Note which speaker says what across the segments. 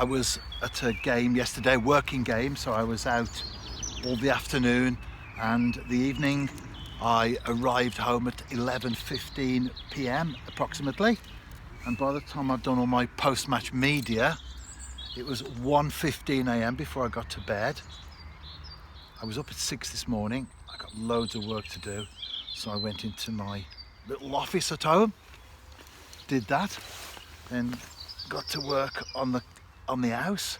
Speaker 1: I was at a game yesterday, working game, so I was out all the afternoon and the evening. I arrived home at 11:15 p.m. approximately, and by the time I'd done all my post-match media, it was 1:15 a.m. before I got to bed. I was up at 6 this morning. I got loads of work to do, so I went into my little office at home, did that, then got to work on the house.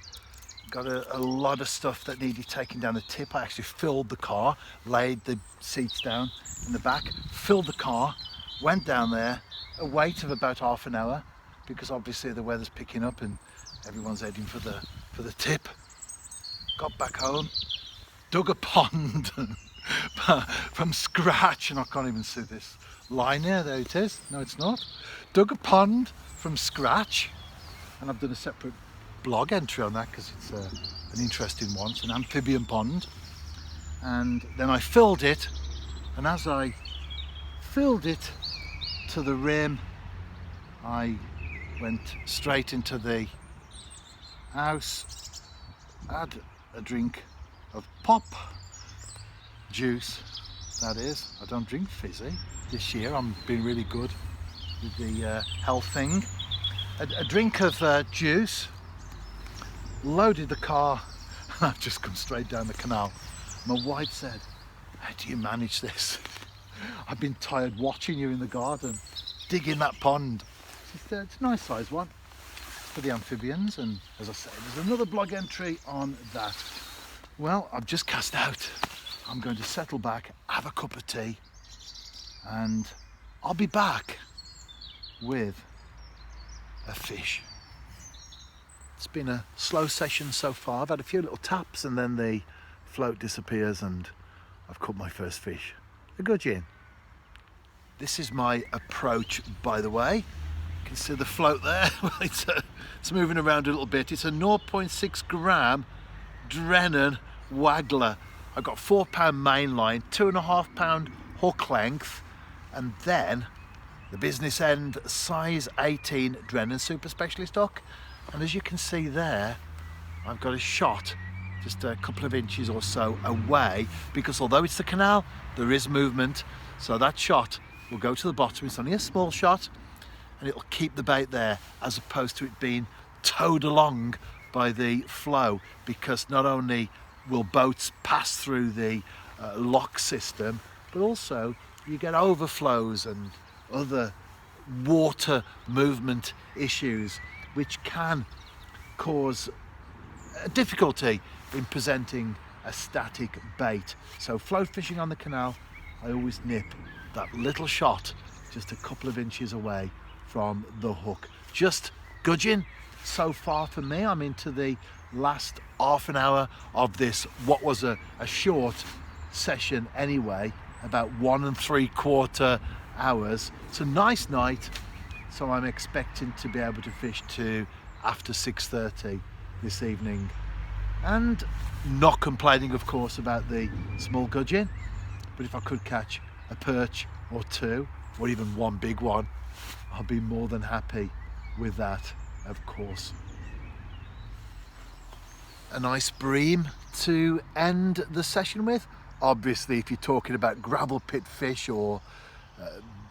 Speaker 1: Got a lot of stuff that needed taking down the tip. I actually filled the car, laid the seats down in the back, filled the car, went down there, a wait of about half an hour because obviously the weather's picking up and everyone's heading for the tip. Got back home, dug a pond from scratch, and I can't even see this line here. There it is. No, it's not. Dug a pond from scratch, and I've done a separate blog entry on that because it's an interesting one. It's an amphibian pond, and then I filled it, and as I filled it to the rim, I went straight into the house, had a drink of pop juice, that is. I don't drink fizzy this year. I'm being really good with the health thing. A drink of juice, loaded the car, and I've just come straight down the canal. My wife said, "How do you manage this? I've been tired watching you in the garden, digging that pond." She said, "It's a nice sized one for the amphibians," and as I say, there's another blog entry on that. Well, I've just cast out. I'm going to settle back, have a cup of tea, and I'll be back with a fish. It's been a slow session so far. I've had a few little taps and then the float disappears and I've caught my first fish, a gudgeon. This is my approach, by the way. You can see the float there. It's moving around a little bit. It's a 0.6 gram Drennan Waggler. I've got 4 pound main line, 2.5 pound hook length, and then the business end size 18 Drennan Super Specialist hook. And as you can see there, I've got a shot just a couple of inches or so away, because although it's the canal, there is movement. So that shot will go to the bottom. It's only a small shot and it'll keep the bait there, as opposed to it being towed along by the flow, because not only will boats pass through the lock system, but also you get overflows and other water movement issues which can cause a difficulty in presenting a static bait. So float fishing on the canal, I always nip that little shot just a couple of inches away from the hook. Just gudgeon so far for me. I'm into the last half an hour of this, what was a short session anyway, about 1 3/4 hours. It's a nice night, so I'm expecting to be able to fish to after 6:30 this evening, and not complaining of course about the small gudgeon, but if I could catch a perch or two, or even one big one, I'll be more than happy with that, of course. A nice bream to end the session with. Obviously, if you're talking about gravel pit fish or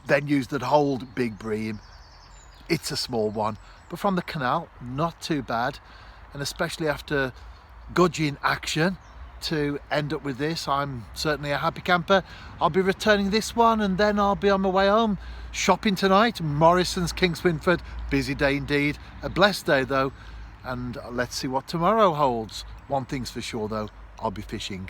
Speaker 1: venues that hold big bream, it's a small one, but from the canal, not too bad. And especially after gudgeon action, to end up with this, I'm certainly a happy camper. I'll be returning this one and then I'll be on my way home. Shopping tonight, Morrison's, Kingswinford. Busy day indeed, a blessed day though, and let's see what tomorrow holds. One thing's for sure though, I'll be fishing.